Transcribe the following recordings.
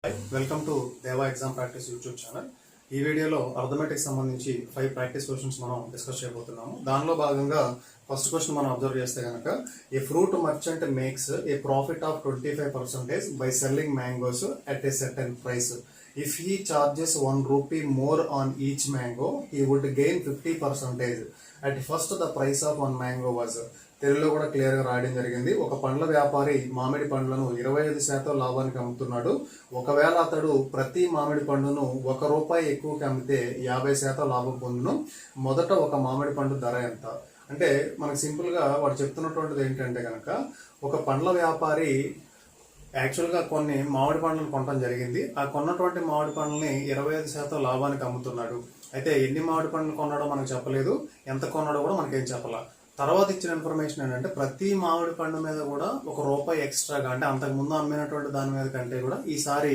Welcome to దేవా exam practice YouTube channel. ఈ వీడియోలో అర్థమెటిక్ సంబంధించి 5 ప్రాక్టీస్ క్వశ్చన్స్ మనం డిస్కస్ చేయబోతున్నాము. దానిలో భాగంగా ఫస్ట్ క్వశ్చన్ మనం అబ్జర్వ్ చేస్తే కనుక a fruit merchant makes a profit of 25% by selling mangoes at a certain price. If he charges 1 rupee more on each mango, he would gain 50%. At first the price of 1 mango was. తెలుగులో కూడా clear గా రాయడం జరిగింది. ఒక పండ్ల వ్యాపారి మామిడి పండ్లను 25% లాభానికి అమ్ముతున్నాడు. ఒకవేళ అతడు ప్రతి మామిడి పండును ₹1 ఎక్కువకి అమ్మితే 50% లాభం పొందును. మొదట ఒక మామిడి పండు ధర ఎంత అంటే మనకు సింపుల్ గా వాడు చెప్తున్నటువంటిది ఏంటంటే కనుక ఒక పండ్ల వ్యాపారి యాక్చువల్గా కొన్ని మామిడి పండ్లను కొనడం జరిగింది. ఆ కొన్నటువంటి మామిడి పండ్లని 25% లాభానికి అమ్ముతున్నాడు. అయితే ఎన్ని మామిడి పండ్లు కొన్నాడో మనకు చెప్పలేదు, ఎంత కొన్నాడో కూడా మనకేం చెప్పాల. తర్వాత ఇచ్చిన ఇన్ఫర్మేషన్ ఏంటంటే ప్రతి మామిడి పండు మీద కూడా ₹1 ఎక్స్ట్రాగా, అంటే అంతకు ముందు అమ్మినటువంటి దాని మీద కంటే కూడా ఈసారి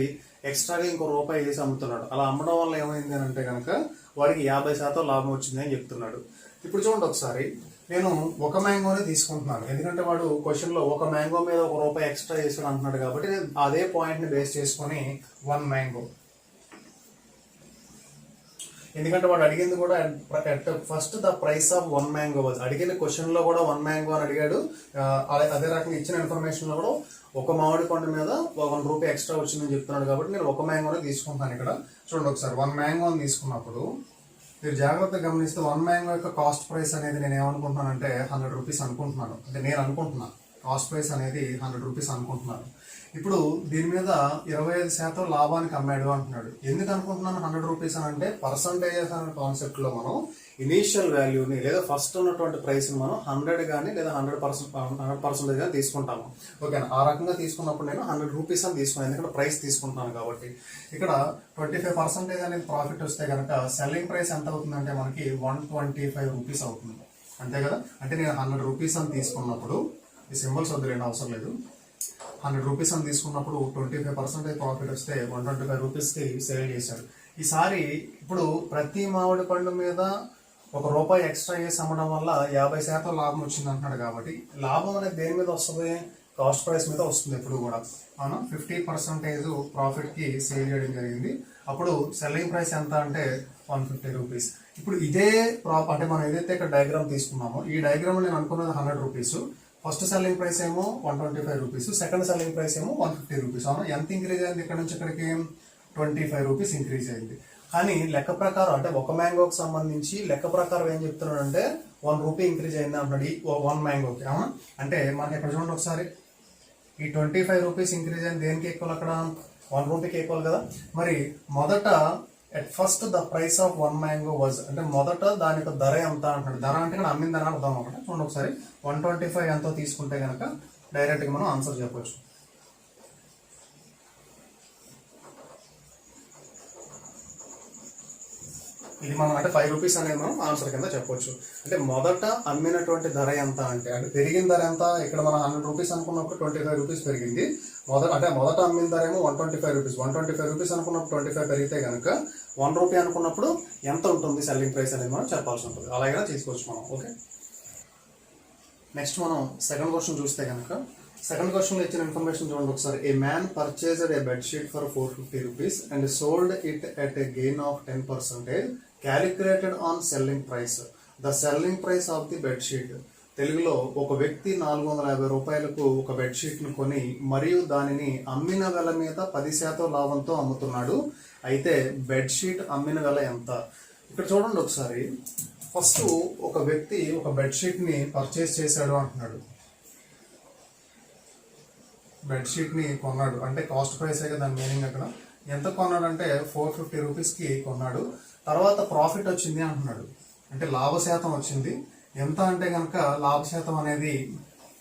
ఎక్స్ట్రాగా ₹1 వేసి అమ్ముతున్నాడు. అలా అమ్మడం వల్ల ఏమైంది అని అంటే కనుక వాడికి 50% లాభం వచ్చింది అని చెప్తున్నాడు. ఇప్పుడు చూడండి ఒకసారి, నేను ఒక మ్యాంగోనే తీసుకుంటున్నాను ఎందుకంటే వాడు క్వశ్చన్ లో ఒక మ్యాంగో మీద ₹1 ఎక్స్ట్రా వేసాడు అంటున్నాడు కాబట్టి నేను అదే పాయింట్ ని బేస్ చేసుకుని 1 మ్యాంగో, ఎందుకంటే వాడు అడిగింది కూడా first the price of 1 mango was. అడిగిన క్వశ్చన్ లో కూడా 1 మ్యాంగో అని అడిగాడు. అదే రకంగా ఇచ్చిన ఇన్ఫర్మేషన్ లో కూడా ఒక మామిడి పండు మీద ₹1 ఎక్స్ట్రా వచ్చిందని చెప్తున్నాడు కాబట్టి నేను ఒక మ్యాంగోనే తీసుకుంటాను. ఇక్కడ చూడండి ఒకసారి, 1 మ్యాంగోని తీసుకున్నప్పుడు మీరు జాగ్రత్తగా గమనిస్తే 1 మ్యాంగో యొక్క కాస్ట్ ప్రైస్ అనేది నేను ఏమనుకుంటున్నానంటే ₹100 అనుకుంటున్నాను. అంటే నేను అనుకుంటున్నాను కాస్ట్ ప్రైస్ అనేది ₹100 అనుకుంటున్నాను. ఇప్పుడు దీని మీద 25% లాభానికి అమ్మాడు అంటున్నాడు. ఎందుకు అనుకుంటున్నాను ₹100 అని అంటే పర్సంటేజెస్ అనే కాన్సెప్ట్ లో మనం ఇనీషియల్ వాల్యూని లేదా ఫస్ట్ ఉన్నటువంటి ప్రైస్ ని మనం 100 కానీ లేదా 100% కానీ తీసుకుంటాము. ఓకేనా, ఆ రకంగా తీసుకున్నప్పుడు నేను ₹100 అని తీసుకున్నాను ఎందుకంటే ప్రైస్ తీసుకుంటున్నాను కాబట్టి. ఇక్కడ 25% అనేది ప్రాఫిట్ వస్తే కనుక సెల్లింగ్ ప్రైస్ ఎంత అవుతుందంటే మనకి ₹125 అవుతుంది. అంతే కదా, అంటే నేను ₹100 అని తీసుకున్నప్పుడు ఈ సింబల్స్ వద్దులేని అవసరం లేదు. ₹100 అని తీసుకున్నప్పుడు 25% ప్రాఫిట్ వస్తే ₹125కి సేల్ చేశాడు. ఈసారి ఇప్పుడు ప్రతి మామిడి పండు మీద ₹1 ఎక్స్ట్రా చేసి అమ్మడం వల్ల 50% లాభం వచ్చింది అంటున్నాడు కాబట్టి లాభం అనేది దేని మీద వస్తుంది? కాస్ట్ ప్రైస్ మీద వస్తుంది ఎప్పుడు కూడా. మనం 50% ప్రాఫిట్ కి సేల్ చేయడం జరిగింది. అప్పుడు సెల్లింగ్ ప్రైస్ ఎంత అంటే ₹150. ఇప్పుడు ఇదే అంటే మనం ఏదైతే ఇక్కడ డయాగ్రామ్ తీసుకున్నామో ఈ డయాగ్రామ్ నేను అనుకున్నది ₹100. ఫస్ట్ సెల్లింగ్ ప్రైస్ ఏమో ₹125, సెకండ్ సెల్లింగ్ ప్రైస్ ఏమో ₹150. అవును, ఎంత ఇంక్రీజ్ అయింది ఇక్కడ నుంచి ఇక్కడికి? ₹25 ఇంక్రీజ్ అయింది. కానీ లెక్క ప్రకారం అంటే ఒక మ్యాంగోకి సంబంధించి లెక్క ప్రకారం ఏం చెప్తున్నాడు అంటే ₹1 ఇంక్రీజ్ అయింది అంటున్నాడు ఈ 1 మ్యాంగోకి. అవునా, అంటే మనకి ఇక్కడ చూడండి ఒకసారి, ఈ ₹25 ఇంక్రీజ్ అయింది దేనికి ఈక్వల్? అక్కడ ₹1కి ఈక్వల్ కదా. మరి మొదట at first the price of 1 mango was అంటే మొదట దాని యొక్క ధర ఎంత అంటాడు. ధర అంటే ఇక్కడ అమ్మిందని అర్థం అనమాట. చూడండి ఒకసారి, 125 ఎంతో తీసుకుంటే కనుక డైరెక్ట్ గా మనం ఆన్సర్ చెప్పొచ్చు. ఇది మనం అంటే ₹5 అనేది మనం ఆన్సర్ కింద చెప్పొచ్చు. అంటే మొదట అమ్మినటువంటి ధర ఎంత అంటే పెరిగిన ధర ఎంత? ఇక్కడ మనం ₹100 అనుకున్నప్పుడు ₹25 పెరిగింది. మొదట అమ్మిన ధర ఏమో ₹125. ₹125 అనుకున్నప్పుడు 25 పెరిగితే కనుక ₹1 అనుకున్నప్పుడు ఎంత ఉంటుంది సెల్లింగ్ ప్రైస్ అనేది మనం చెప్పాల్సి ఉంటుంది. అలాగే తీసుకోవచ్చు మనం. ఓకే, నెక్స్ట్ మనం సెకండ్ క్వశ్చన్ చూస్తే కనుక సెకండ్ క్వశ్చన్ లో ఇచ్చిన ఇన్ఫర్మేషన్ చూడండి ఒకసారి. ఏ man purchased A bedsheet for ₹450 and sold it at a gain of 10% calculated on selling price. The selling price of the bedsheet. తెలుగులో ఒక వ్యక్తి ₹450 ఒక బెడ్షీట్ ను కొని మరియు దానిని అమ్మిన వెల మీద 10% లాభంతో అమ్ముతున్నాడు. అయితే బెడ్షీట్ అమ్మిన వెల ఎంత? ఇక్కడ చూడండి ఒకసారి, ఫస్ట్ ఒక వ్యక్తి ఒక బెడ్షీట్ ని పర్చేస్ చేశాడు అంటున్నాడు. బెడ్షీట్ ని కొన్నాడు అంటే కాస్ట్ ప్రైస్ కదా దాని మీనింగ్. అక్కడ ఎంత కొన్నాడు అంటే ₹450కి కొన్నాడు. తర్వాత ప్రాఫిట్ వచ్చింది అంటున్నాడు, అంటే లాభశాతం వచ్చింది. ఎంత అంటే కనుక లాభశాతం అనేది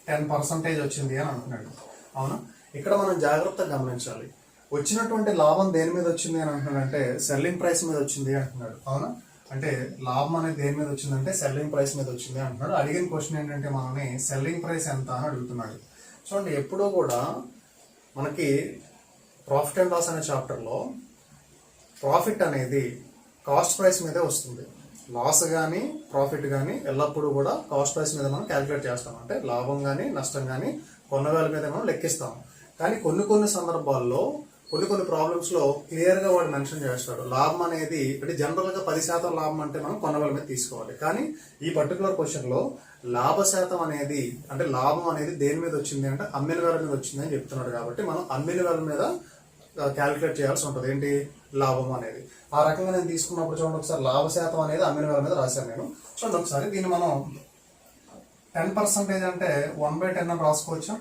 10% వచ్చింది అని అంటున్నాడు. అవునా, ఇక్కడ మనం జాగ్రత్తగా గమనించాలి. వచ్చినటువంటి లాభం దేని మీద వచ్చింది అని అంటున్నాడంటే సెల్లింగ్ ప్రైస్ మీద వచ్చింది అంటున్నాడు. అవునా, అంటే లాభం అనేది దేని మీద వచ్చిందంటే సెల్లింగ్ ప్రైస్ మీద వచ్చింది అంటున్నాడు. అడిగిన క్వశ్చన్ ఏంటంటే మనల్ని సెల్లింగ్ ప్రైస్ ఎంత అని అడుగుతున్నాడు. చూడండి, ఎప్పుడూ కూడా మనకి ప్రాఫిట్ అండ్ లాస్ అనే చాప్టర్లో ప్రాఫిట్ అనేది కాస్ట్ ప్రైస్ మీదే వస్తుంది. లాస్ కానీ ప్రాఫిట్ కానీ ఎల్లప్పుడూ కూడా కాస్ట్ ప్రైస్ మీద మనం క్యాలిక్యులేట్ చేస్తాం. అంటే లాభం కానీ నష్టం కానీ కొన్న వేల మీద మనం లెక్కిస్తాం. కానీ కొన్ని సందర్భాల్లో కొన్ని ప్రాబ్లమ్స్ లో క్లియర్ గా వాడు మెన్షన్ చేస్తాడు. లాభం అనేది అంటే జనరల్ గా 10% లాభం అంటే మనం కొనగల మీద తీసుకోవాలి. కానీ ఈ పర్టికులర్ క్వశ్చన్ లో లాభ శాతం అనేది అంటే లాభం అనేది దేని మీద వచ్చింది అంటే అమ్మిన వేల మీద వచ్చింది అని చెప్తున్నాడు. కాబట్టి మనం అమ్మిన వేల మీద క్యాలిక్యులేట్ చేయాల్సి ఉంటుంది. ఏంటి లాభం అనేది. ఆ రకంగా నేను తీసుకున్నప్పుడు చూడండి ఒకసారి లాభ శాతం అనేది అమ్మిన వేల మీద రాశాను నేను. చూడండి ఒకసారి దీన్ని మనం 10% అంటే 1/10 అని రాసుకోవచ్చు.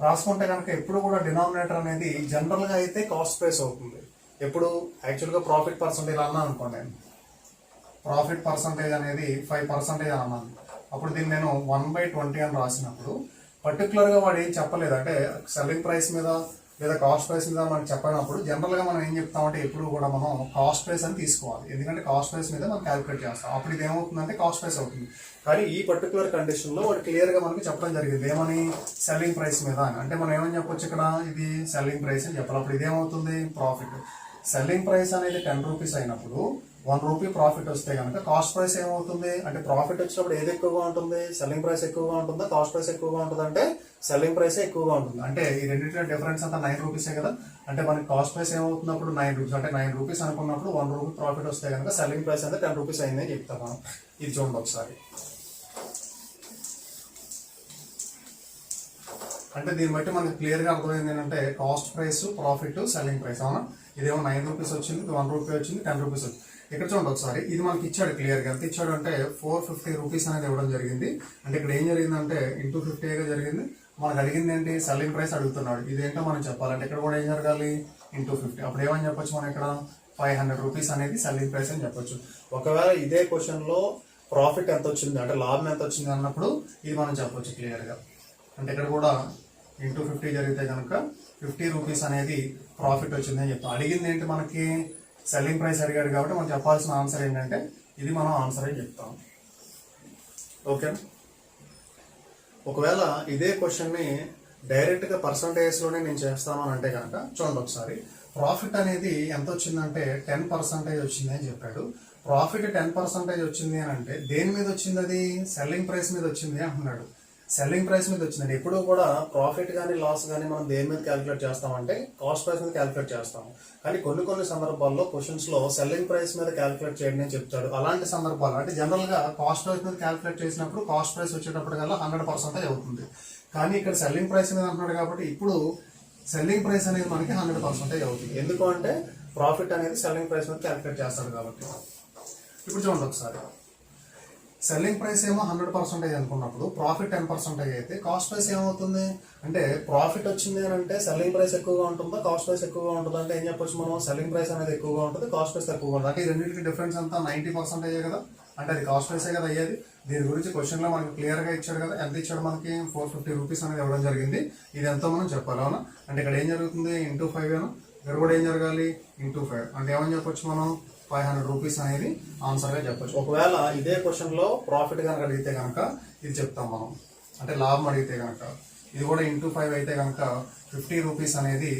రాసుకుంటే కనుక ఎప్పుడు కూడా డినామినేటర్ అనేది జనరల్ గా అయితే కాస్ట్ ప్రైస్ అవుతుంది. ఎప్పుడు యాక్చువల్ గా ప్రాఫిట్ పర్సంటేజ్ అన్నా అనుకోండి, నేను ప్రాఫిట్ పర్సంటేజ్ అనేది 5% అన్నాను. అప్పుడు దీన్ని నేను 1/20 అని రాసినప్పుడు పర్టికులర్ గా వాడు ఏం చెప్పలేదు. అంటే సెల్లింగ్ ప్రైస్ మీద లేదా కాస్ట్ ప్రైస్ మీద మనకి చెప్పినప్పుడు జనరల్ గా మనం ఏం చెప్తామంటే ఎప్పుడు కూడా మనం కాస్ట్ ప్రైస్ అని తీసుకోవాలి. ఎందుకంటే కాస్ట్ ప్రైస్ మీద మనం క్యాలిక్యులేట్ చేస్తాం. అప్పుడు ఇది ఏమవుతుందంటే కాస్ట్ ప్రైస్ అవుతుంది. కానీ ఈ పర్టికులర్ కండిషన్ లో వాడు క్లియర్ గా మనకి చెప్పడం జరిగింది. ఏమని? సెల్లింగ్ ప్రైస్ మీద అని. అంటే మనం ఏమని చెప్పొచ్చు ఇక్కడ, ఇది సెల్లింగ్ ప్రైస్ అని చెప్పాలి. అప్పుడు ఇదేమవుతుంది? ప్రాఫిట్. సెల్లింగ్ ప్రైస్ అనేది 10 రూపీస్ అయినప్పుడు 1 రూపీ ప్రాఫిట్ వస్తే కనుక కాస్ట్ ప్రైస్ ఏమవుతుంది అంటే ప్రాఫిట్ వచ్చినప్పుడు ఏది ఎక్కువగా ఉంటుంది? సెల్లింగ్ ప్రైస్ ఎక్కువగా ఉంటుందా కాస్ట్ ప్రైస్ ఎక్కువగా ఉంటుంది? అంటే సెల్లింగ్ ప్రైస్ ఎక్కువగా ఉంటుంది. అంటే ఈ రెండింటి డిఫరెన్స్ అంతా 9 రూపీసే కదా. అంటే మనకి కాస్ట్ ప్రైస్ ఏమవుతున్నప్పుడు 9 రూపీస్. అంటే 9 రూపీస్ అనుకున్నప్పుడు 1 రూపీ ప్రాఫిట్ వస్తే కనుక సెల్లింగ్ ప్రైస్ అయితే 10 రూపీస్ అయింది అని చెప్తాం మనం. ఇది చూడండి ఒకసారి. అంటే దీన్ని బట్టి మనకి క్లియర్ గా అర్థమైంది ఏంటంటే cost price, profit, selling price. అవునా? ఇదేమో 9 రూపీస్ వచ్చింది, 1 రూపీ వచ్చింది, 10 రూపీస్ వచ్చింది. ఇక్కడ చూడండి ఒకసారి. ఇది మనకి ఇచ్చాడు క్లియర్ గా. ఎంత ఇచ్చాడు అంటే 450 రూపీస్ అనేది ఇవ్వడం జరిగింది. అంటే ఇక్కడ ఏం జరిగిందంటే ఇంటూ 50 గా జరిగింది. మనకు అడిగింది ఏంటి? సెల్లింగ్ ప్రైస్ అడుగుతున్నాడు. ఇదేంటో మనం చెప్పాలంటే ఇక్కడ కూడా ఏం జరగాలి? ఇంటూ 50. అప్పుడు ఏమని చెప్పొచ్చు మనం ఇక్కడ? 500 రూపీస్ అనేది సెల్లింగ్ ప్రైస్ అని చెప్పొచ్చు. ఒకవేళ ఇదే క్వశ్చన్ లో ప్రాఫిట్ ఎంత వచ్చింది అంటే లాభం ఎంత వచ్చింది అన్నప్పుడు ఇది మనం చెప్పొచ్చు క్లియర్ గా. అంటే ఇక్కడ కూడా ఇంటూ 50 జరిగితే కనుక 50 రూపీస్ అనేది ప్రాఫిట్ వచ్చింది అని చెప్తాం. అడిగింది ఏంటి మనకి? సెల్లింగ్ ప్రైస్ అడిగాడు. కాబట్టి మనం చెప్పాల్సిన ఆన్సర్ ఏంటంటే ఇది మనం ఆన్సర్ అని చెప్తాం. ఓకే. ఒకవేళ ఇదే క్వశ్చన్ ని డైరెక్ట్ గా పర్సంటేజ్ లోనే నేను చేస్తాను అని అంటే కనుక చూడండి ఒకసారి. ప్రాఫిట్ అనేది ఎంత వచ్చిందంటే 10% వచ్చింది అని చెప్పాడు. ప్రాఫిట్ 10% వచ్చింది అని అంటే దేని మీద వచ్చింది? అది సెల్లింగ్ ప్రైస్ మీద వచ్చింది అంటున్నాడు. సెల్లింగ్ ప్రైస్ మీద వచ్చిందండి. ఎప్పుడు కూడా ప్రాఫిట్ కానీ లాస్ కానీ మనం దేని మీద క్యాలిక్యులేట్ చేస్తామంటే కాస్ట్ ప్రైస్ మీద క్యాలిక్యులేట్ చేస్తాము. కానీ కొన్ని సందర్భాల్లో క్వశ్చన్స్ లో సెల్లింగ్ ప్రైస్ మీద క్యాలిక్యులేట్ చేయండి అని చెప్తాడు. అలాంటి సందర్భాలు అంటే జనరల్ గా కాస్ట్ ప్రైస్ మీద క్యాలిక్యులేట్ చేసినప్పుడు కాస్ట్ ప్రైస్ వచ్చేటప్పుడు కల్లా 100% అవుతుంది. కానీ ఇక్కడ సెల్లింగ్ ప్రైస్ మీద అంటున్నాడు కాబట్టి ఇప్పుడు సెల్లింగ్ ప్రైస్ అనేది మనకి 100% అవుతుంది. ఎందుకు అంటే ప్రాఫిట్ అనేది సెల్లింగ్ ప్రైస్ మీద క్యాలిక్యులేట్ చేస్తాడు కాబట్టి. ఇప్పుడు చూడండి ఒకసారి. సెల్లింగ్ ప్రైస్ ఏమో 100% అనుకున్నప్పుడు ప్రాఫిట్ 10% అయితే కాస్ట్ ప్రైస్ ఏమవుతుంది అంటే ప్రాఫిట్ వచ్చింది అని అంటే సెల్లింగ్ ప్రైస్ ఎక్కువగా ఉంటుందా కాస్ట్ ప్రైస్ ఎక్కువగా ఉంటుందా అంటే ఏం చెప్పొచ్చు మనం? సెల్లింగ్ ప్రైస్ అనేది ఎక్కువగా ఉంటుంది, కాస్ట్ ప్రైస్ తక్కువగా ఉంటుంది. అంటే ఈ రెండింటికి డిఫరెన్స్ అంతా 90% కదా. అంటే అది కాస్ట్ ప్రైసే కదా అయ్యేది. దీని గురించి క్వశ్చన్ లో మనకి క్లియర్ గా ఇచ్చాడు కదా. ఎంత ఇచ్చాడు మనకి? 450 రూపీస్ అనేది ఇవ్వడం జరిగింది. ఇది ఎంతో మనం చెప్పాలి. అవునా? అంటే ఇక్కడ ఏం జరుగుతుంది? ఇంటూ 5 ఏనా. ఇక్కడ కూడా ఏం జరగాలి? ఇంటూ 5. అంటే ఏమని చెప్పొచ్చు మనం? 500 రూపీస్ అనేది ఆన్సర్ గా చెప్పొచ్చు. ఒకవేళ ఇదే క్వశ్చన్ లో ప్రాఫిట్ కనుక అడిగితే కనుక ఇది చెప్తాం మనం. అంటే లాభం అడిగితే కనుక ఇది కూడా ఇంటూ 5 అయితే కనుక 50 రూపీస్ అనేది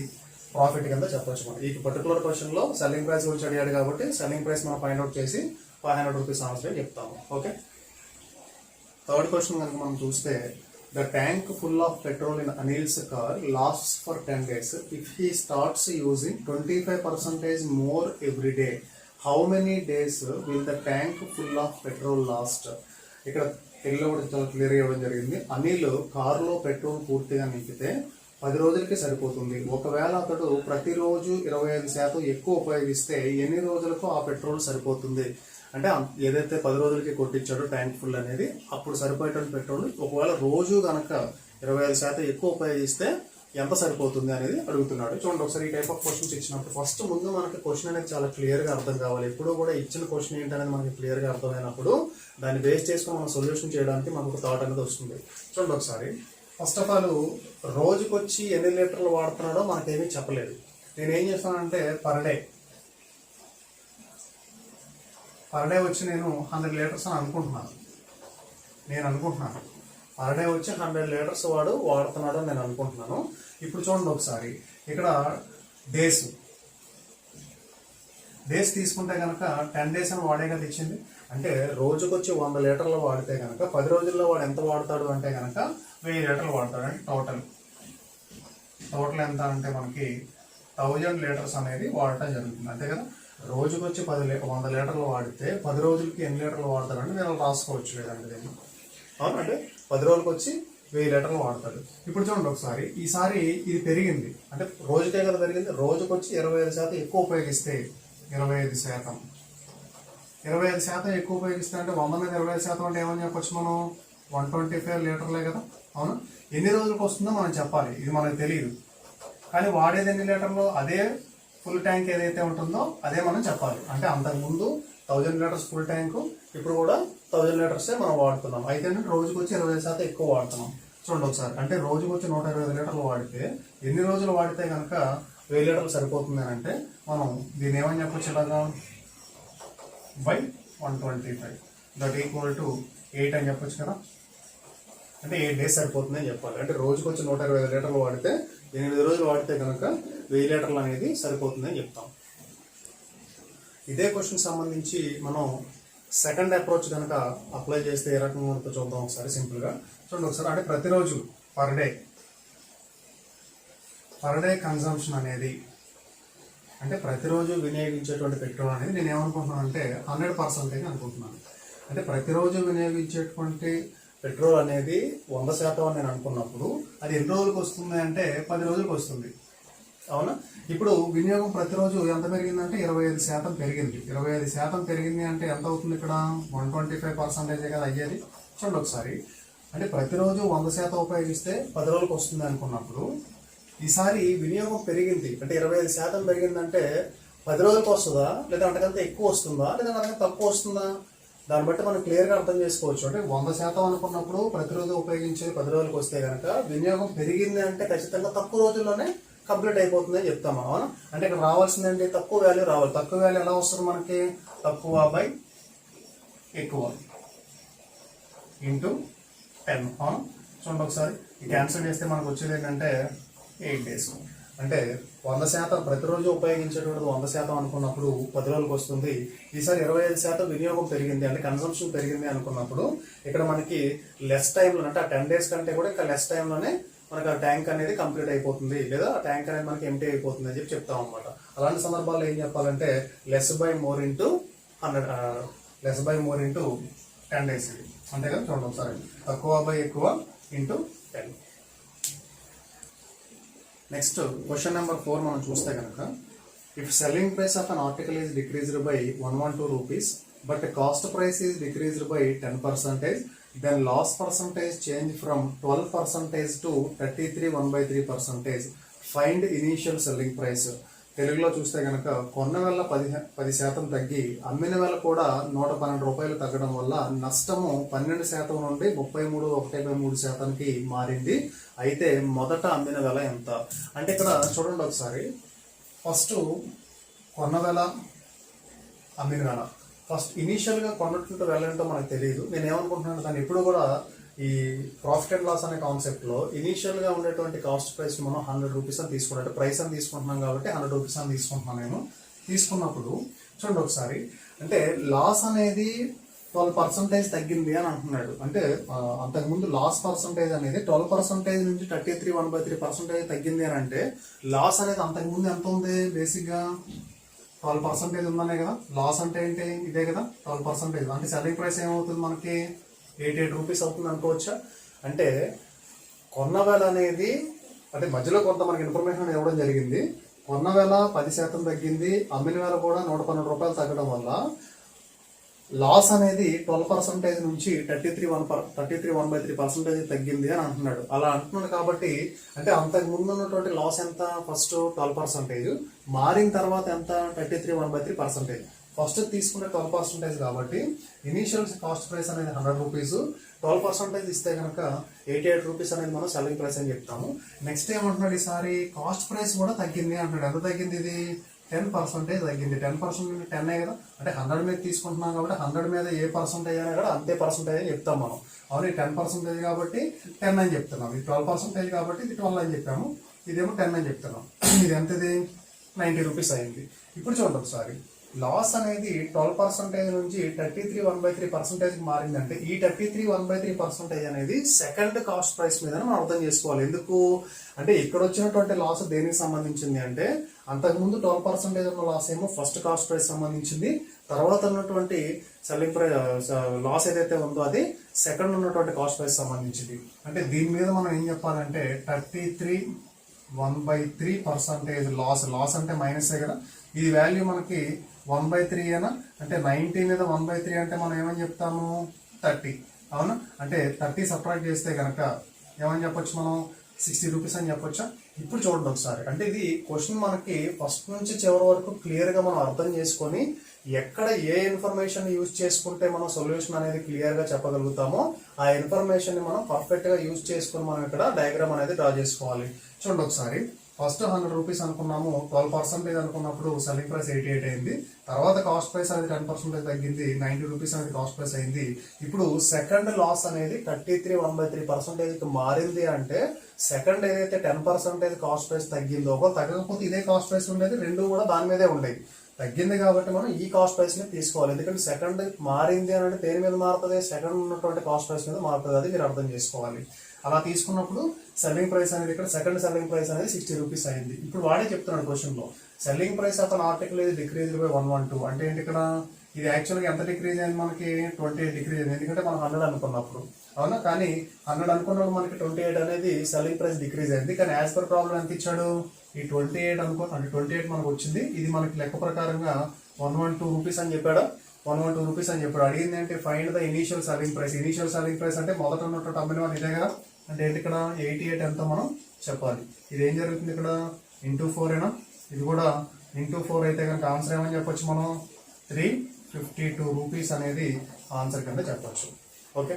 ప్రాఫిట్ కింద చెప్పొచ్చు మనం. ఈ పర్టికులర్ క్వశ్చన్ లో సెల్లింగ్ ప్రైస్ గురించి అడిగాడు కాబట్టి సెల్లింగ్ ప్రైస్ మనం ఫైండ్ అవుట్ చేసి 500 రూపీస్ ఆన్సర్ చెప్తాము. ఓకే. థర్డ్ క్వశ్చన్ కనుక మనం చూస్తే the tank full of petrol in Anil's car lasts for 10 days. If he starts using 25% more every day, how many days will the tank full of petrol last? ఇక్కడ తెలుగులో కూడా చాలా clear ఇవ్వడం జరిగింది. అనిల్ కారులో పెట్రోల్ పూర్తిగా నింపితే 10 రోజులకి సరిపోతుంది. ఒకవేళ అతడు ప్రతిరోజు 25% ఎక్కువ ఉపయోగిస్తే ఎన్ని రోజులకు ఆ పెట్రోల్ సరిపోతుంది? అంటే ఏదైతే 10 రోజులకి కొట్టించాడో ట్యాంక్ ఫుల్ అనేది అప్పుడు సరిపోయేటువంటి పెట్రోల్ ఒకవేళ రోజు కనుక 25% ఎక్కువ ఉపయోగిస్తే ఎంత సరిపోతుంది అనేది అడుగుతున్నాడు. చూడండి ఒకసారి ఈ టైప్ ఆఫ్ క్వశ్చన్స్ ఇచ్చినప్పుడు ఫస్ట్ ముందు మనకి క్వశ్చన్ అనేది చాలా క్లియర్ గా అర్థం కావాలి. ఎప్పుడు కూడా ఇచ్చిన క్వశ్చన్ ఏంటనేది మనకి క్లియర్ గా అర్థమైనప్పుడు దాన్ని బేస్ చేసుకుని మనం సొల్యూషన్ చేయడానికి మనకు థాట్ అనేది వస్తుంది. చూడండి ఒకసారి. ఫస్ట్ ఆఫ్ ఆల్ రోజుకొచ్చి ఎన్ని లీటర్లు వాడుతున్నాడో మనకేమీ చెప్పలేదు. నేను ఏం చేస్తానంటే పర్ డే వచ్చి నేను 100 లీటర్స్ అని అనుకుంటున్నాను. పర్ డే వచ్చి 100 లీటర్స్ వాడుతున్నాడు అని నేను అనుకుంటున్నాను. ఇప్పుడు చూడండి ఒకసారి. ఇక్కడ డేస్ తీసుకుంటే కనుక 10 days అని వాడే కదా ఇచ్చింది. అంటే రోజుకొచ్చి 100 లీటర్లు వాడితే కనుక 10 రోజుల్లో వాడు ఎంత వాడతాడు అంటే కనుక 1000 లీటర్లు వాడతాడు. అంటే టోటల్ ఎంత అంటే మనకి 1000 లీటర్స్ అనేది వాడటం జరుగుతుంది అంతే కదా. రోజుకి వచ్చి 100 లీటర్లు వాడితే 10 రోజులకి ఎన్ని లీటర్లు వాడతారంటే నేను రాసుకోవచ్చు లేదంటే దీన్ని. అవునంటే 10 రోజులకి వచ్చి 1000 లీటర్లు వాడతాడు. ఇప్పుడు చూడండి ఒకసారి, ఈసారి ఇది పెరిగింది అంటే రోజుకే కదా పెరిగింది, రోజుకి వచ్చి 25% ఎక్కువ ఉపయోగిస్తే 25% ఎక్కువ ఉపయోగిస్తే అంటే 100 మీద 25% అంటే ఏమని చెప్పొచ్చు మనం, 125 లీటర్లే కదా. అవును, ఎన్ని రోజులకు వస్తుందో మనం చెప్పాలి, ఇది మనకు తెలియదు. కానీ వాడేది ఎన్ని లీటర్లు, అదే ఫుల్ ట్యాంక్ ఏదైతే ఉంటుందో అదే మనం చెప్పాలి. అంటే అంతకుముందు 1000 లీటర్స్ ఫుల్ ట్యాంకు, ఇప్పుడు కూడా 1000 లీటర్సే మనం వాడుతున్నాం. అయితే రోజుకి వచ్చి 25% ఎక్కువ వాడుతున్నాం. చూడండి ఒకసారి, అంటే రోజుకి వచ్చి 125 లీటర్లు వాడితే ఎన్ని రోజులు వాడితే కనుక 1000 లీటర్లు సరిపోతుంది అని అంటే మనం దీన్ని ఏమని చెప్పొచ్చు, ఇలాగా బై 125 దట్ ఈక్వల్ టు 8 అని చెప్పొచ్చు కదా. అంటే 8 days సరిపోతుంది అని చెప్పాలి. అంటే రోజుకి వచ్చి 125 లీటర్లు వాడితే 8 రోజులు వాడితే కనుక 1000 లీటర్లు అనేది సరిపోతుంది అని చెప్తాం. ఇదే క్వశ్చన్ సంబంధించి మనం సెకండ్ అప్రోచ్ కనుక అప్లై చేస్తే ఏ రకంగా ఉంటుందో చూద్దాం ఒకసారి సింపుల్గా. చూడండి ఒకసారి, అంటే ప్రతిరోజు పర్ డే కన్సంప్షన్ అనేది, అంటే ప్రతిరోజు వినియోగించేటువంటి పెట్రోల్ అనేది నేను ఏమనుకుంటున్నాను అంటే 100% అనుకుంటున్నాను. అంటే ప్రతిరోజు వినియోగించేటువంటి పెట్రోల్ అనేది 100% అని నేను అనుకున్నప్పుడు అది ఎన్ని రోజులకు వస్తుంది అంటే 10 రోజులకు వస్తుంది. అవునా, ఇప్పుడు వినియోగం ప్రతిరోజు ఎంత పెరిగిందంటే 25% పెరిగింది. 25% పెరిగింది అంటే ఎంత అవుతుంది ఇక్కడ, 125% కదా అయ్యేది. చూడండి ఒకసారి, అంటే ప్రతిరోజు 100% ఉపయోగిస్తే 10 రోజులకు వస్తుంది అనుకున్నప్పుడు ఈసారి వినియోగం పెరిగింది అంటే 25% పెరిగిందంటే 10 రోజులకు వస్తుందా, లేదా అంతకంటే ఎక్కువ వస్తుందా, లేదా అంతకంటే తక్కువ వస్తుందా, దాన్ని బట్టి మనం క్లియర్గా అర్థం చేసుకోవచ్చు. అంటే 100% అనుకున్నప్పుడు ప్రతిరోజు ఉపయోగించే 10 రోజులకు వస్తే కనుక వినియోగం పెరిగింది అంటే ఖచ్చితంగా తక్కువ రోజుల్లోనే కంప్లీట్ అయిపోతుంది అని చెప్తాం మనం. అంటే ఇక్కడ రావాల్సిందంటే తక్కువ వాల్యూ రావాలి. తక్కువ వాల్యూ ఎలా వస్తుంది మనకి, తక్కువ బై ఎక్కువ ఇంటూ 10. చూడండి ఒకసారి, క్యాన్సిల్ చేస్తే మనకు వచ్చేది ఏంటంటే 8 days. అంటే 100% ప్రతిరోజు ఉపయోగించేటువంటి 100% అనుకున్నప్పుడు 10 రోజులకు వస్తుంది. ఈసారి 25% వినియోగం పెరిగింది అంటే కన్సంప్షన్ పెరిగింది అనుకున్నప్పుడు ఇక్కడ మనకి లెస్ టైంలో, అంటే ఆ 10 days కంటే కూడా ఇంకా లెస్ టైంలోనే మనకి ఆ ట్యాంక్ అనేది కంప్లీట్ అయిపోతుంది, లేదా ఆ ట్యాంక్ అనేది మనకి ఎంటీ అయిపోతుంది అని చెప్పి చెప్తాం అనమాట. అలాంటి సందర్భాల్లో ఏం చెప్పాలంటే less by more into 10 days ఇది అంతే కదా. చూడండి ఒకసారి, తక్కువ బై ఎక్కువ ఇంటూ 10. నెక్స్ట్ క్వశ్చన్ నెంబర్ 4 మనం చూస్తే కనుక, if selling price of an article is decreased by 112 rupees but cost price is decreased by 10%, then loss percentage change from 12% to 33.1/3%. Find initial selling price. తెలుగులో చూస్తే కనుక కొన్న వేళ 10% తగ్గి అమ్మిన వేళ కూడా 112 రూపాయలు తగ్గడం వల్ల నష్టము 12% నుండి 33.1/3%కి మారింది. అయితే మొదట అమ్మిన వేళ ఎంత అంటే ఇక్కడ చూడండి ఒకసారి, ఫస్ట్ కొన్న వేళ అమ్మిన వేళ, ఫస్ట్ ఇనీషియల్గా కొన్నట్టు వెళ్ళంటో మనకు తెలియదు. నేను ఏమనుకుంటున్నాను, దాన్ని ఎప్పుడు కూడా ఈ ప్రాఫిట్ అండ్ లాస్ అనే కాన్సెప్ట్లో ఇనీషియల్గా ఉండేటువంటి కాస్ట్ ప్రైస్ మనం 100 రూపీస్ అని తీసుకున్నట్టు ప్రైస్ అని తీసుకుంటున్నాం కాబట్టి 100 రూపీస్ అని తీసుకుంటున్నాను నేను. తీసుకున్నప్పుడు చూడండి ఒకసారి, అంటే లాస్ అనేది 12% తగ్గింది అని అంటున్నాడు. అంటే అంతకుముందు లాస్ పర్సంటేజ్ అనేది 12% నుంచి 33.1/3% తగ్గింది అని అంటే లాస్ అనేది అంతకుముందు ఎంత ఉంది, బేసిక్గా 12% ఉందనే కదా. లాస్ అంటే ఏంటి, ఇదే కదా 12%. అంటే సెల్లింగ్ ప్రైస్ ఏమవుతుంది మనకి 88 రూపీస్ అవుతుంది అనుకోవచ్చా. అంటే కొన్న వేళ అనేది, అంటే మధ్యలో కొంత మనకి ఇన్ఫర్మేషన్ ఇవ్వడం జరిగింది. కొన్న వేళ 10% తగ్గింది, అమ్మిన వేళ కూడా 112 రూపాయలు తగ్గడం వల్ల లాస్ అనేది 12% నుంచి 33.1/3% తగ్గింది అని అంటున్నాడు. అలా అంటున్నాడు కాబట్టి అంటే అంతకు ముందు ఉన్నటువంటి లాస్ ఎంత, ఫస్ట్ 12%, మారిన తర్వాత ఎంత 33.1/3%. ఫస్ట్ తీసుకునే 12% కాబట్టి ఇనీషియల్ కాస్ట్ ప్రైస్ అనేది 100 రూపీస్, 12% ఇస్తే కనుక 88 రూపీస్ అనేది మనం సెల్లింగ్ ప్రైస్ అని చెప్తాము. నెక్స్ట్ ఏమంటున్నాడు, ఈసారి కాస్ట్ ప్రైస్ కూడా తగ్గింది అంటున్నాడు. ఎంత తగ్గింది, ఇది 10% తగ్గింది. 10% 10 కదా, అంటే 100 మీద తీసుకుంటున్నాం కాబట్టి 100 మీద ఏ పర్సెంటేజ్ అయినా కూడా అంతే పర్సెంటేజ్ అని చెప్తాం మనం. అవును, 10% కాబట్టి 10 అని చెప్తున్నాం. ఇది 12% కాబట్టి ఇది 12 అని చెప్పాము, ఇదేమో 10 అని చెప్తున్నాం. ఇది ఎంతది 90 రూపీస్ అయింది. ఇప్పుడు చూడండి ఒకసారి, లాస్ అనేది 12% నుంచి 33.1/3% మారిందంటే ఈ 33.1/3% అనేది సెకండ్ కాస్ట్ ప్రైస్ మీద మనం అర్థం చేసుకోవాలి. ఎందుకు అంటే ఇక్కడ వచ్చినటువంటి లాస్ దేనికి సంబంధించింది అంటే అంతకుముందు 12% ఉన్న లాస్ ఏమో ఫస్ట్ కాస్ట్ ప్రైస్ సంబంధించింది, తర్వాత ఉన్నటువంటి సెల్లింగ్ ప్రైస్ లాస్ ఏదైతే ఉందో అది సెకండ్ ఉన్నటువంటి కాస్ట్ ప్రైస్ సంబంధించింది. అంటే దీని మీద మనం ఏం చెప్పాలంటే 33 లాస్ అంటే మైనసే కదా, ఇది వాల్యూ మనకి 1/3 ఏనా, అంటే 90 మీద 1/3 అంటే మనం ఏమని చెప్తాము 30, అవునా. అంటే 30 సబ్ట్రాక్ట్ చేస్తే కనుక ఏమని చెప్పొచ్చు మనం 60 రూపీస్ అని చెప్పొచ్చా. ఇప్పుడు చూడండి ఒకసారి, అంటే ఇది క్వశ్చన్ మనకి ఫస్ట్ నుంచి చివరి వరకు క్లియర్ గా మనం అర్థం చేసుకొని ఎక్కడ ఏ ఇన్ఫర్మేషన్ యూజ్ చేసుకుంటే మనం సొల్యూషన్ అనేది క్లియర్ గా చెప్పగలుగుతామో ఆ ఇన్ఫర్మేషన్ ని మనం పర్ఫెక్ట్ గా యూజ్ చేసుకుని మనం ఇక్కడ డయాగ్రామ్ అనేది డ్రా చేసుకోవాలి. చూడండి ఒకసారి, ఫస్ట్ 100 రూపీస్ అనుకున్నాము, 12% అనుకున్నప్పుడు సెల్లింగ్ ప్రైస్ 88 అయింది. తర్వాత కాస్ట్ ప్రైస్ అనేది 10% తగ్గింది, 90 రూపీస్ అనేది కాస్ట్ ప్రైస్ అయింది. ఇప్పుడు సెకండ్ లాస్ అనేది 33 మారింది అంటే సెకండ్ ఏదైతే 10% కాస్ట్ ప్రైస్ తగ్గిందో, ఒక తగ్గకపోతే ఇదే కాస్ట్ ప్రైస్ ఉండేది, రెండు కూడా దాని మీదే ఉండేది. తగ్గింది కాబట్టి మనం ఈ కాస్ట్ ప్రైస్ ని తీసుకోవాలి, ఎందుకంటే సెకండ్ మారింది అని అంటే దేని మీద మారుతుంది, సెకండ్ ఉన్నటువంటి కాస్ట్ ప్రైస్ మీద మారుతుంది, అది మీరు అర్థం చేసుకోవాలి. అలా తీసుకున్నప్పుడు సెల్లింగ్ ప్రైస్ అనేది ఇక్కడ సెకండ్ సెల్లింగ్ ప్రైస్ అనేది 60 రూపీస్ అయింది. ఇప్పుడు వాడే చెప్తున్నాడు క్వశ్చన్ లో, selling price of an article ఇది డిక్రీజ్ బై 112. అంటే ఏంటి ఇక్కడ, ఇది యాక్చువల్గా ఎంత డిక్రీజ్ అయింది మనకి 28 డిక్రీజ్ అయింది, ఎందుకంటే మనం 100 అనుకున్నప్పుడు, అవునా. కానీ 100 అనుకున్నప్పుడు మనకి 28 అనేది సెల్లింగ్ ప్రైస్ డిక్రీజ్ అయింది. కానీ యాజ్ పర్ ప్రాబ్లం ఎంత ఇచ్చాడు, ఈ 28 అంటే 28 మనకు వచ్చింది, ఇది మనకి లెక్క ప్రకారంగా 112 రూపీస్ అని చెప్పాడు. 112 రూపీస్ అని చెప్పాడు. అడిగింది అంటే find the initial selling price. Initial selling price అంటే మొదట ఉన్నటువంటి అమ్మిన వాళ్ళు ఇదే కదా, అంటే ఏంటి ఇక్కడ 88 ఎంతో మనం చెప్పాలి. ఇది ఏం జరుగుతుంది ఇక్కడ ఇంటూ 4 ఏనా, ఇది కూడా ఇంటూ 4 అయితే కనుక ఆన్సర్ ఏమని చెప్పొచ్చు మనం 352 రూపీస్ అనేది ఆన్సర్ కింద చెప్పొచ్చు. ఓకే,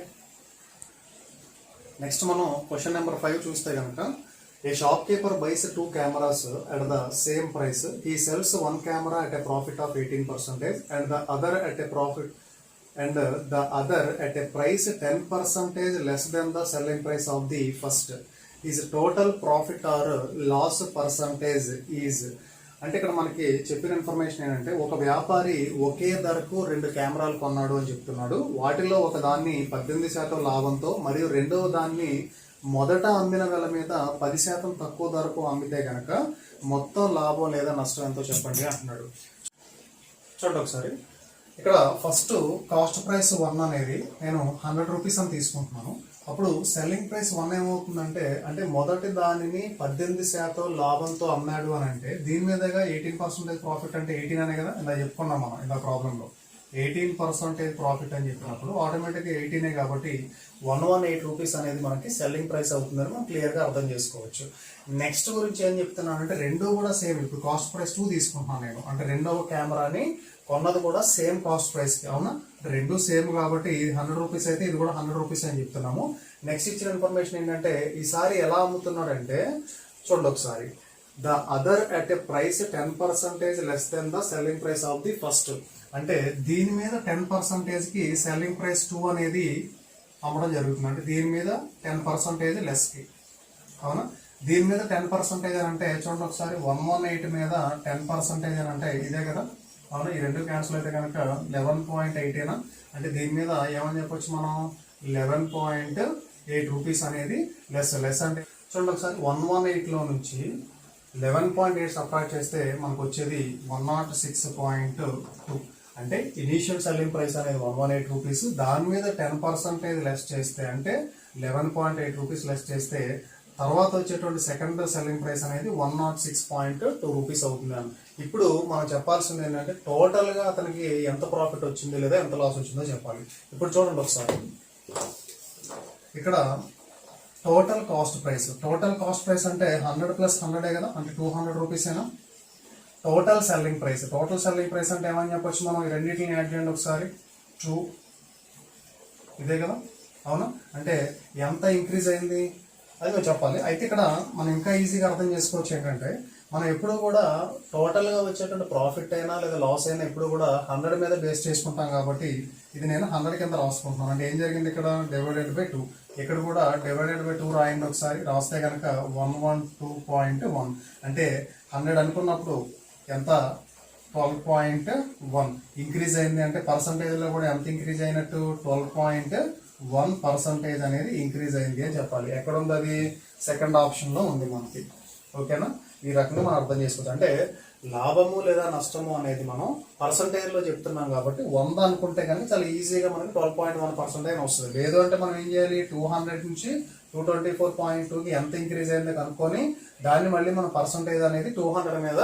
నెక్స్ట్ మనం క్వశ్చన్ నెంబర్ 5 చూస్తే కనుక, ఏ shopkeeper buys 2 cameras at the same price. He sells one camera at a profit of 18% and the other at a price 10% less than the selling price of the first. His total profit or loss percentage is. అంటే ఇక్కడ మనకి చెప్పిన information ఏంటంటే, ఒక వ్యాపారి ఒకే ధరకు 2 కెమెరాలు కొన్నాడు అని చెప్తున్నాడు. వాటిలో ఒక దాన్ని 18% లాభంతో మరియు రెండవ దాన్ని మొదట అమ్మిన వేల మీద 10% తక్కువ ధరకు అమ్మితే గనక మొత్తం లాభం లేదా నష్టం ఎంతో చెప్పండి అంటున్నాడు. చూడండి ఒకసారి, ఇక్కడ ఫస్ట్ కాస్ట్ ప్రైస్ 1 అనేది నేను 100 రూపీస్ అని తీసుకుంటున్నాను. అప్పుడు సెల్లింగ్ ప్రైస్ 1 ఏమవుతుందంటే, అంటే మొదటి దానిని 18% లాభంతో అమ్మాడు అని అంటే దీని మీదగా 18% ప్రాఫిట్ అంటే 18 అనే కదా ఇలా చెప్పుకున్నాం మనం ఇలా ప్రాబ్లంలో. 18% ప్రాఫిట్ అని చెప్పినప్పుడు ఆటోమేటిక్గా 18 కాబట్టి 118 రూపీస్ అనేది మనకి సెల్లింగ్ ప్రైస్ అవుతుందని మనం క్లియర్గా అర్థం చేసుకోవచ్చు. నెక్స్ట్ గురించి ఏం చెప్తున్నాను అంటే, రెండు కూడా సేమ్. ఇప్పుడు కాస్ట్ ప్రైస్ 2 తీసుకుంటున్నాను నేను, అంటే రెండవ కెమెరాని కొన్నది కూడా సేమ్ కాస్ట్ ప్రైస్ కి, అవునా. రెండు సేమ్ కాబట్టి ఇది 100 రూపీస్ అయితే ఇది కూడా 100 రూపీస్ అని చెప్తున్నాము. నెక్స్ట్ ఇచ్చిన ఇన్ఫర్మేషన్ ఏంటంటే, ఈసారి ఎలా అమ్ముతున్నాడు అంటే చూడండి ఒకసారి, the other at a price 10% less than the selling price of the first. అంటే దీని మీద 10% కి సెల్లింగ్ ప్రైస్ 2 అనేది అమ్మడం జరుగుతుంది, అంటే దీని మీద 10% లెస్ కి, అవునా. దీని మీద 10% అని అంటే చూడండి ఒకసారి, 118 మీద 10% అని అంటే ఇదే కదా, అవునా. ఈ రెండు క్యాన్సిల్ అయితే కనుక 11.8 అంటే దీని మీద ఏమని చెప్పొచ్చు మనం 11.8 రూపీస్ అనేది లెస్ అంటే చూడండి ఒకసారి, 118లో నుంచి 11.8 సబ్ట్రాక్ట్ చేస్తే మనకు వచ్చేది 106.2. అంటే ఇనీషియల్ సెల్లింగ్ ప్రైస్ అనేది 118 రూపీస్, దాని మీద 10% లెస్ చేస్తే అంటే 11.8 రూపీస్ లెస్ చేస్తే తర్వాత వచ్చేటువంటి సెకండ్ సెల్లింగ్ ప్రైస్ అనేది 106.2 రూపీస్ అవుతుంది. ఇప్పుడు మనం చెప్పాల్సింది ఏంటంటే, టోటల్ గా అతనికి ఎంత ప్రాఫిట్ వచ్చింది లేదా ఎంత లాస్ వచ్చిందో చెప్పాలి. ఇప్పుడు చూడండి ఒకసారి, ఇక్కడ టోటల్ కాస్ట్ ప్రైస్ అంటే 100 + 100 కదా, అంటే 200 రూపీస్ ఏనా. టోటల్ సెల్లింగ్ ప్రైస్ అంటే ఏమని చెప్పొచ్చు మనం, ఈ రెండింటిని యాడ్ చేయండి ఒకసారి, 2 ఇదే కదా, అవునా. అంటే ఎంత ఇంక్రీజ్ అయింది అది మేము చెప్పాలి. అయితే ఇక్కడ మనం ఇంకా ఈజీగా అర్థం చేసుకోవచ్చు ఏంటంటే, మనం ఎప్పుడు కూడా టోటల్గా వచ్చేటువంటి ప్రాఫిట్ అయినా లేదా లాస్ అయినా ఎప్పుడు కూడా 100 మీద బేస్ చేసుకుంటాం కాబట్టి ఇది నేను 100 కింద రాసుకుంటున్నాను. అంటే ఏం జరిగింది ఇక్కడ /2, ఇక్కడ కూడా /2 రాయండి ఒకసారి. రాస్తే కనుక 112.1 అంటే 100 అనుకున్నప్పుడు ఎంత 12.1 ఇంక్రీజ్ అయింది. అంటే పర్సంటేజ్లో కూడా ఎంత ఇంక్రీజ్ అయినట్టు 12.1% అనేది ఇంక్రీజ్ అయింది అని చెప్పాలి. ఎక్కడ ఉంది అది, సెకండ్ ఆప్షన్లో ఉంది మనకి, ఓకేనా. ఈ రకంగా మనం అర్థం చేసుకోవచ్చు. అంటే లాభము లేదా నష్టము అనేది మనం పర్సంటేజ్ లో చెప్తున్నాం కాబట్టి 100 అనుకుంటే కనుక చాలా ఈజీగా మనకి 12.1% వస్తుంది. లేదు అంటే మనం ఏం చేయాలి, 200 నుంచి 224.2కి ఎంత ఇంక్రీజ్ అయిందో కనుక్కొని దాన్ని మళ్ళీ మనం పర్సంటేజ్ అనేది 200 మీద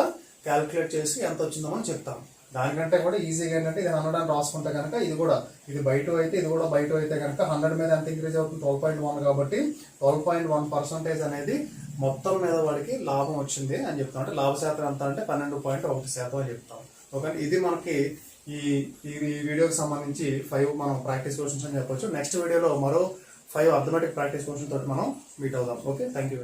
క్యాలిక్యులేట్ చేసి ఎంత వచ్చిందో మనం చెప్తాం. దానికంటే కూడా ఈజీగా ఏంటంటే ఇది 100 అని రాసుకుంటే కనుక ఇది బై 2 అయితే ఇది కూడా బై 2 అయితే కనుక 100 మీద ఎంత ఇంక్రీజ్ అవుతుంది, 12.1 కాబట్టి 12.1% అనేది మొత్తం మీద వాడికి లాభం వచ్చింది అని చెప్తాం. అంటే లాభ శాతం ఎంత అంటే 12.1% అని చెప్తాం. ఓకే, ఇది మనకి ఈ వీడియోకి సంబంధించి 5 మనం ప్రాక్టీస్ క్వశ్చన్స్ అని చెప్పొచ్చు. నెక్స్ట్ వీడియోలో మరో 5 అథమెటిక్ ప్రాక్టీస్ క్వశ్చన్ తోటి మనం మీట్ అవుదాం. Okay, thank you.